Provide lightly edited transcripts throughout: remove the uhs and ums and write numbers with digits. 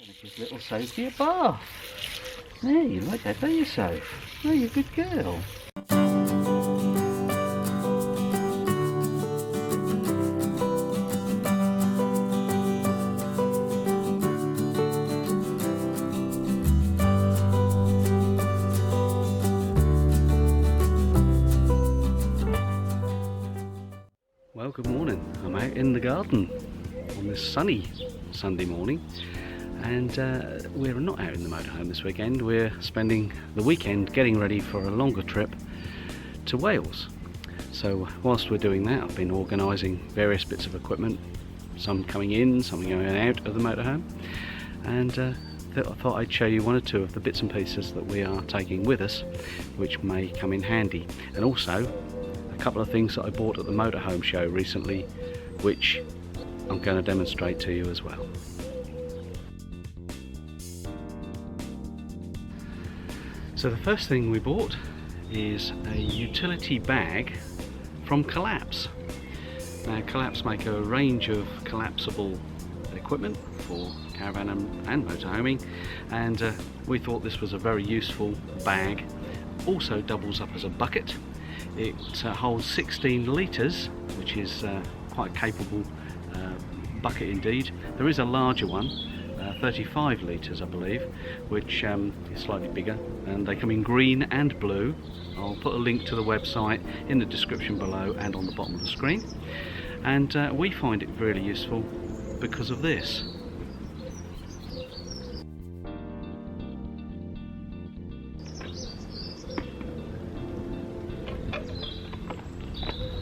Give little Sophie a bath. There, you like that, don't you, Soph? Oh, you're a good girl. Well, good morning. I'm out in the garden on this sunny Sunday morning, and we're not out in the motorhome this weekend. We're spending the weekend getting ready for a longer trip to Wales. So whilst we're doing that, I've been organising various bits of equipment, some coming in, some going out of the motorhome, and I thought I'd show you one or two of the bits and pieces that we are taking with us, which may come in handy, and also a couple of things that I bought at the motorhome show recently, which I'm going to demonstrate to you as well. So the first thing we bought is a utility bag from Collapz. Now Collapz make a range of collapsible equipment for caravan and motorhoming, and we thought this was a very useful bag. Also doubles up as a bucket. It holds 16 litres, which is quite a capable bucket indeed. There is a larger one, 35 litres I believe, which is slightly bigger, and they come in green and blue. I'll put a link to the website in the description below and on the bottom of the screen, and we find it really useful because of this.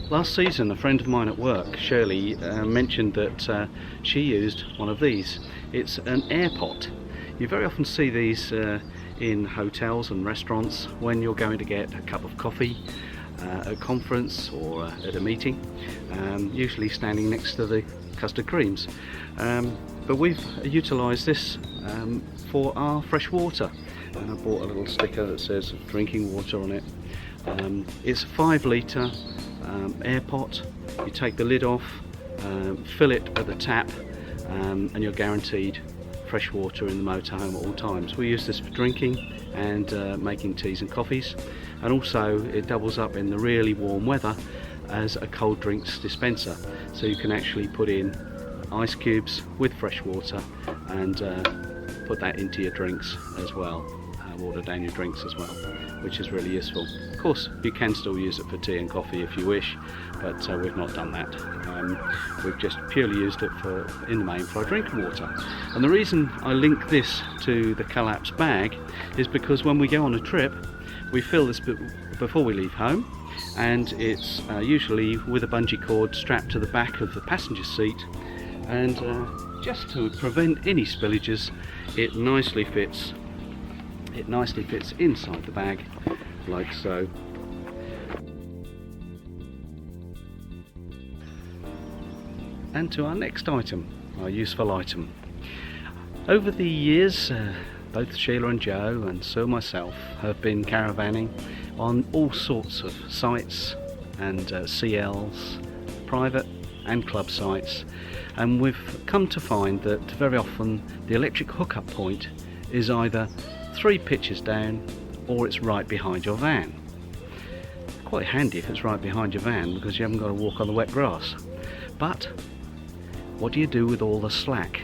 Last season, a friend of mine at work, Shirley, mentioned that she used one of these. It's an Airpot. You very often see these in hotels and restaurants when you're going to get a cup of coffee at a conference or at a meeting, usually standing next to the custard creams. But we've utilised this for our fresh water, and I bought a little sticker that says drinking water on it. It's a 5 litre Airpot. You take the lid off, fill it at the tap, and you're guaranteed fresh water in the motorhome at all times. We use this for drinking and making teas and coffees, and also it doubles up in the really warm weather as a cold drinks dispenser, so you can actually put in ice cubes with fresh water and put that into your drinks as well, water down your drinks as well, which is really useful. Of course, you can still use it for tea and coffee if you wish, but we've not done that. We've just purely used it in the main for our drinking water. And the reason I link this to the Collapz bag is because when we go on a trip, we fill this before we leave home, and it's usually with a bungee cord strapped to the back of the passenger seat, and just to prevent any spillages, it nicely fits inside the bag, like so. And to our next item, our useful item. Over the years, both Sheila and Joe and so myself have been caravanning on all sorts of sites and CLs, private and club sites, and we've come to find that very often the electric hookup point is either 3 pitches down, or it's right behind your van. Quite handy if it's right behind your van, because you haven't got to walk on the wet grass. But what do you do with all the slack?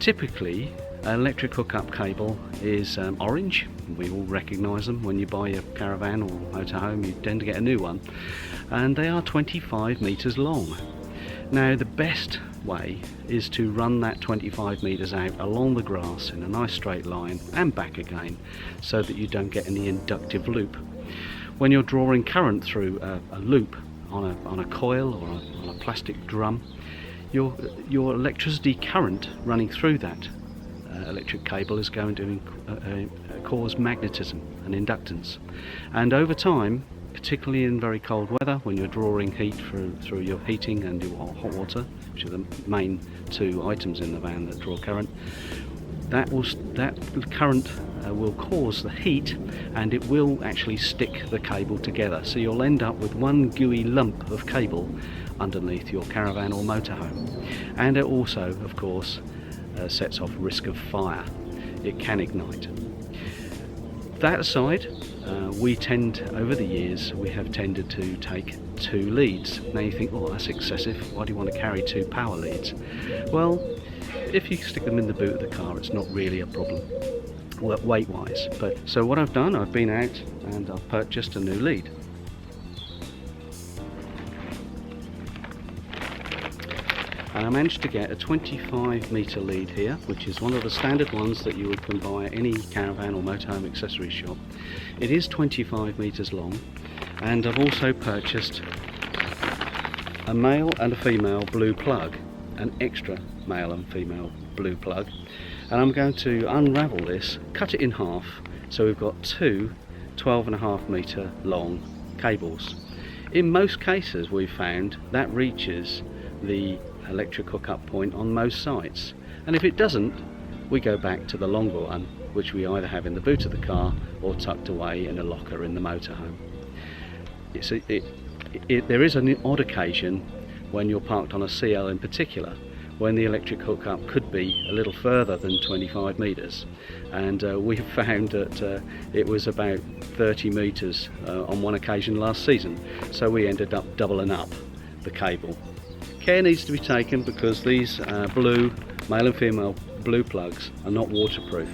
Typically an electric hookup cable is orange. We all recognise them. When you buy a caravan or motorhome, you tend to get a new one, and they are 25 metres long. Now the best way is to run that 25 metres out along the grass in a nice straight line and back again, so that you don't get any inductive loop. When you're drawing current through a loop on a coil or on a plastic drum, your electricity current running through that electric cable is going to cause magnetism and inductance, and over time, particularly in very cold weather, when you're drawing heat through your heating and your hot water, which are the main 2 items in the van that draw current, that current will cause the heat, and it will actually stick the cable together. So you'll end up with one gooey lump of cable underneath your caravan or motorhome. And it also, of course, sets off risk of fire. It can ignite. That aside, we tend, over the years, we have tended to take 2 leads. Now you think, oh, that's excessive, why do you want to carry 2 power leads? Well, if you stick them in the boot of the car, it's not really a problem, weight wise. But so what I've done, I've been out and I've purchased a new lead. And I managed to get a 25 metre lead here, which is one of the standard ones that you can buy at any caravan or motorhome accessory shop. It is 25 metres long, and I've also purchased a male and a female blue plug, an extra male and female blue plug, and I'm going to unravel this, cut it in half, so we've got 2 12.5 metre long cables. In most cases we've found that reaches the electric hookup point on most sites, and if it doesn't, we go back to the longer one, which we either have in the boot of the car or tucked away in a locker in the motorhome. There is an odd occasion when you're parked on a CL in particular, when the electric hookup could be a little further than 25 metres, and we found that it was about 30 metres on one occasion last season, so we ended up doubling up the cable. Care needs to be taken because these blue, male and female blue plugs are not waterproof,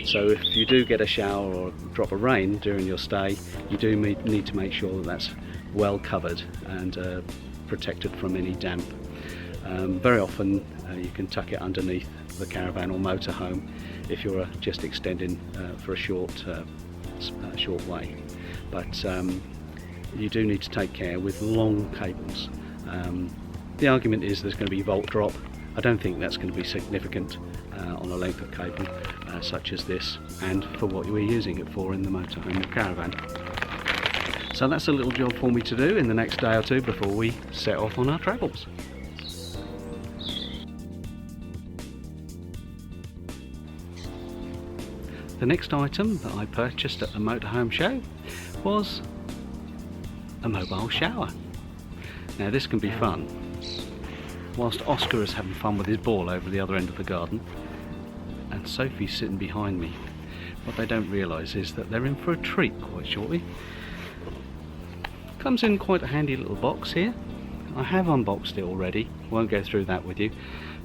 so if you do get a shower or a drop of rain during your stay, you do need to make sure that that's well covered and protected from any damp. Very often you can tuck it underneath the caravan or motorhome if you're just extending for a short way, but you do need to take care with long cables. The argument is there's going to be volt drop. I don't think that's going to be significant on a length of cable such as this, and for what we're using it for in the motorhome or caravan. So that's a little job for me to do in the next day or two before we set off on our travels. The next item that I purchased at the motorhome show was a mobile shower. Now this can be fun. Whilst Oscar is having fun with his ball over the other end of the garden and Sophie's sitting behind me, what they don't realise is that they're in for a treat quite shortly. Comes in quite a handy little box here. I have unboxed it already, won't go through that with you,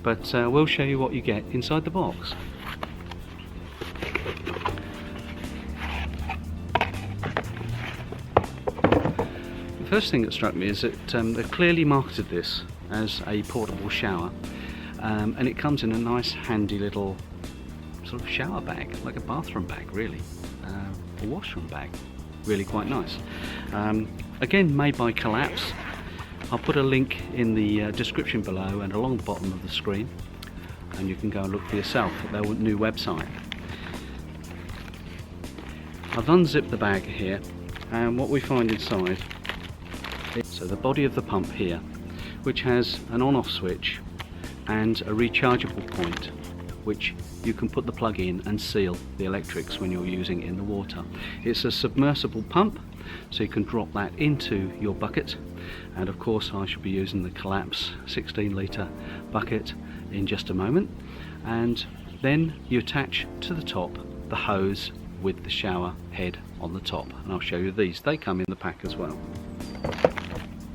but we'll show you what you get inside the box. The first thing that struck me is that they've clearly marketed this as a portable shower, and it comes in a nice handy little sort of shower bag, like a bathroom bag really, a washroom bag, really quite nice. Again, made by Collapz. I'll put a link in the description below and along the bottom of the screen, and you can go and look for yourself at their new website. I've unzipped the bag here, and what we find inside is so the body of the pump here, which has an on-off switch and a rechargeable point, which you can put the plug in and seal the electrics when you're using it in the water. It's a submersible pump, so you can drop that into your bucket, and of course I shall be using the Collapz 16 litre bucket in just a moment. And then you attach to the top the hose with the shower head on the top, and I'll show you these. They come in the pack as well.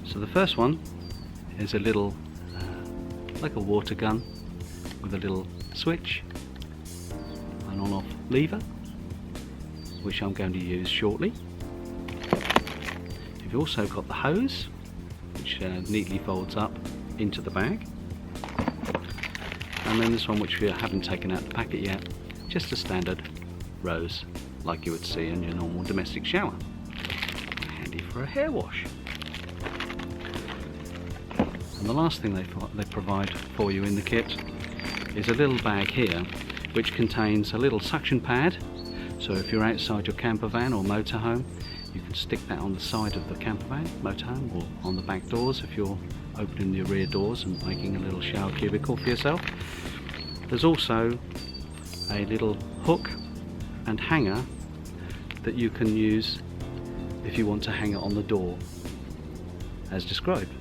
So the first one is a little like a water gun with a little switch, an on-off lever, which I'm going to use shortly. You've also got the hose, which neatly folds up into the bag, and then this one, which we haven't taken out the packet yet, just a standard rose like you would see in your normal domestic shower, handy for a hair wash. And the last thing they provide for you in the kit is a little bag here, which contains a little suction pad, so if you're outside your camper van or motorhome, you can stick that on the side of the camper van, motorhome, or on the back doors if you're opening your rear doors and making a little shower cubicle for yourself. There's also a little hook and hanger that you can use if you want to hang it on the door as described.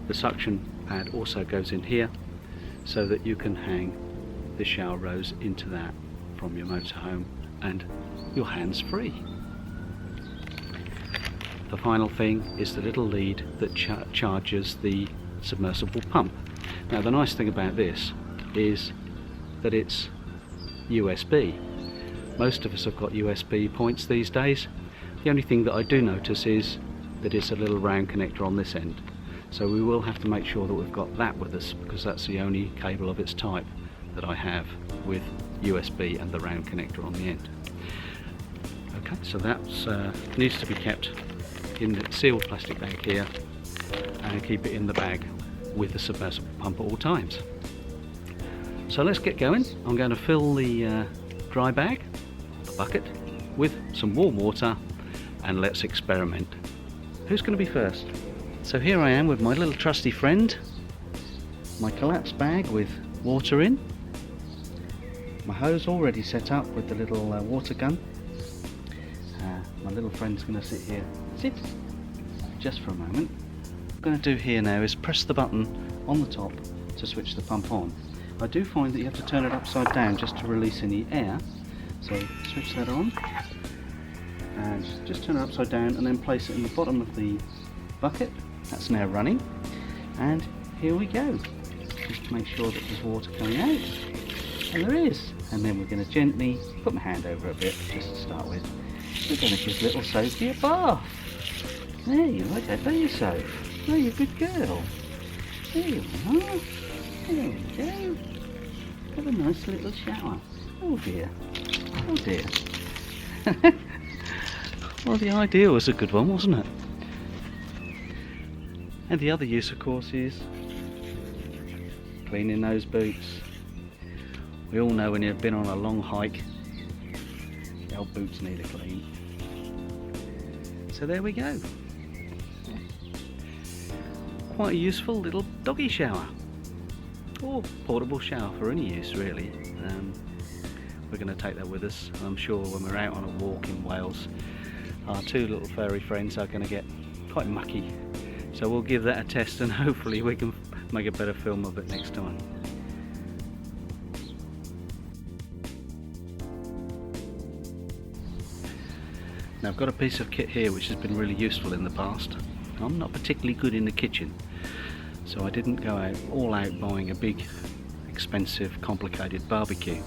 The suction pad also goes in here, so that you can hang the shower rose into that from your motorhome and your hands free. The final thing is the little lead that charges the submersible pump. Now the nice thing about this is that it's USB. Most of us have got USB points these days. The only thing that I do notice is that it's a little round connector on this end. So we will have to make sure that we've got that with us, because that's the only cable of its type that I have with USB and the round connector on the end. Okay, so that needs to be kept in the sealed plastic bag here, and keep it in the bag with the submersible pump at all times. So let's get going. I'm going to fill the dry bag, the bucket, with some warm water, and let's experiment. Who's going to be first? So here I am with my little trusty friend, my collapse bag with water in, my hose already set up with the little water gun. My little friend's going to sit here. Sit! Just for a moment. What I'm going to do here now is press the button on the top to switch the pump on. I do find that you have to turn it upside down just to release any air. So switch that on, and just turn it upside down and then place it in the bottom of the bucket. That's now running, and here we go. Just make sure that there's water coming out, and there is. And then we're going to gently put my hand over a bit just to start with. We're going to give little Sophie a bath. There you like that, don't you, Soph? Oh, you're a good girl. There you are. There we go. Have a nice little shower. Oh dear. Oh dear. Well, the idea was a good one, wasn't it? And the other use, of course, is cleaning those boots. We all know when you've been on a long hike, the old boots need a clean. So there we go. Quite a useful little doggy shower, or portable shower for any use really. We're going to take that with us, and I'm sure when we're out on a walk in Wales, our two little furry friends are going to get quite mucky. So we'll give that a test, and hopefully we can make a better film of it next time. Now I've got a piece of kit here which has been really useful in the past. I'm not particularly good in the kitchen, so I didn't go all out buying a big, expensive, complicated barbecue.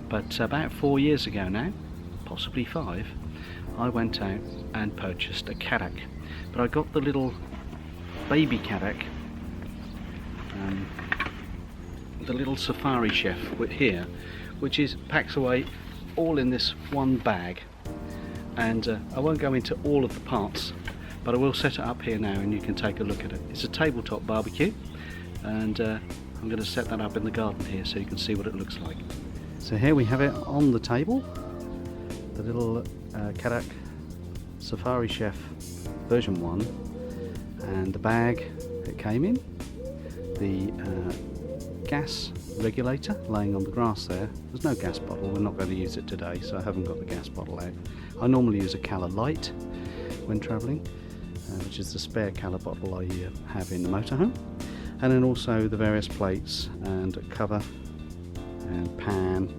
But about 4 years ago now, possibly 5, I went out and purchased a Cadac. But I got the little baby Cadac, the little Safari Chef here, which packs away all in this one bag. And I won't go into all of the parts, but I will set it up here now and you can take a look at it. It's a tabletop barbecue, and I'm going to set that up in the garden here so you can see what it looks like. So here we have it on the table, the little Cadac Safari Chef version 1, and the bag it came in, the gas regulator laying on the grass there. There's no gas bottle, we're not going to use it today, so I haven't got the gas bottle out. I normally use a Cala Lite when travelling, which is the spare Cala bottle I have in the motorhome, and then also the various plates and cover and pan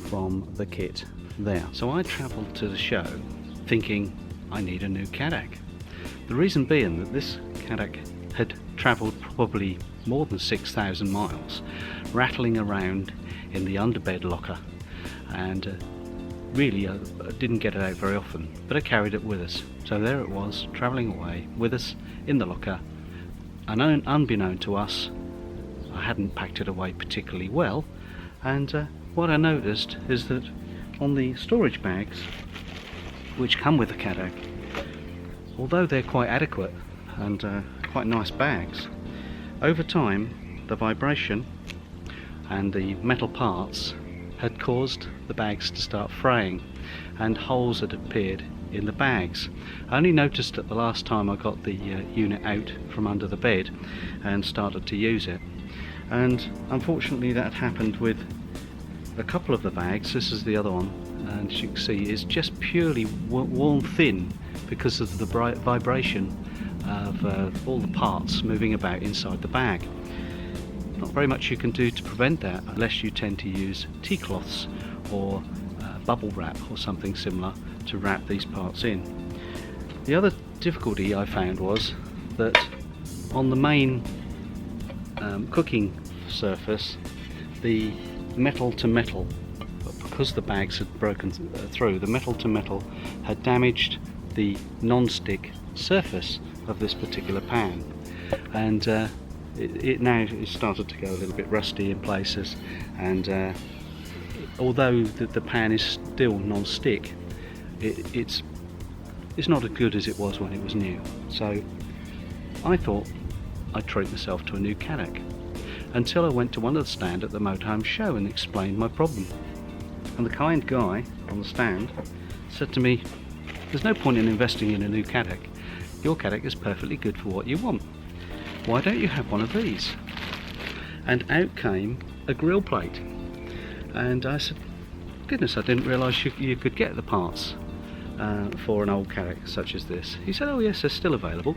from the kit there. So I travelled to the show thinking I need a new Cadac. The reason being that this Cadac had travelled probably more than 6,000 miles, rattling around in the underbed locker, and really I didn't get it out very often, but I carried it with us. So there it was, travelling away with us in the locker, and unbeknown to us, I hadn't packed it away particularly well. And what I noticed is that on the storage bags which come with the Cadac, although they're quite adequate and quite nice bags, over time the vibration and the metal parts had caused the bags to start fraying, and holes had appeared in the bags. I only noticed it the last time I got the unit out from under the bed and started to use it. And unfortunately that happened with a couple of the bags. This is the other one, and as you can see it's just purely worn thin because of the vibration of all the parts moving about inside the bag. not very much you can do to prevent that unless you tend to use tea cloths or bubble wrap or something similar to wrap these parts in. The other difficulty I found was that on the main cooking surface, the metal to metal, because the bags had broken through, the metal to metal had damaged the non-stick surface of this particular pan, and it now is started to go a little bit rusty in places, and although the pan is still non-stick, it's not as good as it was when it was new. So I thought I'd treat myself to a new Cadac, until I went to one of the stand at the Motorhome show and explained my problem. And the kind guy on the stand said to me, "There's no point in investing in a new Cadac. Your Cadac is perfectly good for what you want. Why don't you have one of these?" And out came a grill plate. And I said, "Goodness, I didn't realise you could get the parts for an old Cadac such as this." He said, "Oh yes, they're still available."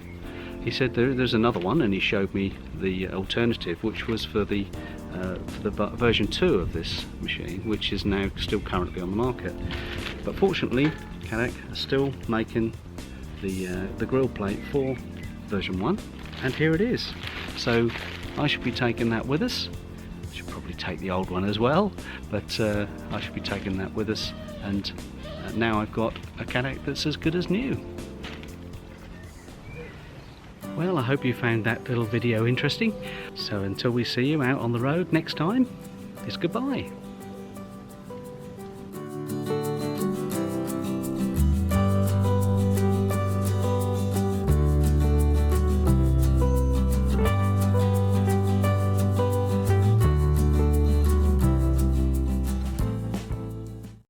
He said there's another one, and he showed me the alternative, which was for the version 2 of this machine, which is now still currently on the market. But fortunately, Cadac are still making the grill plate for version 1, and here it is. So I should be taking that with us. I should probably take the old one as well, but I should be taking that with us, and now I've got a Cadac that's as good as new. Well, I hope you found that little video interesting. So until we see you out on the road next time, it's goodbye.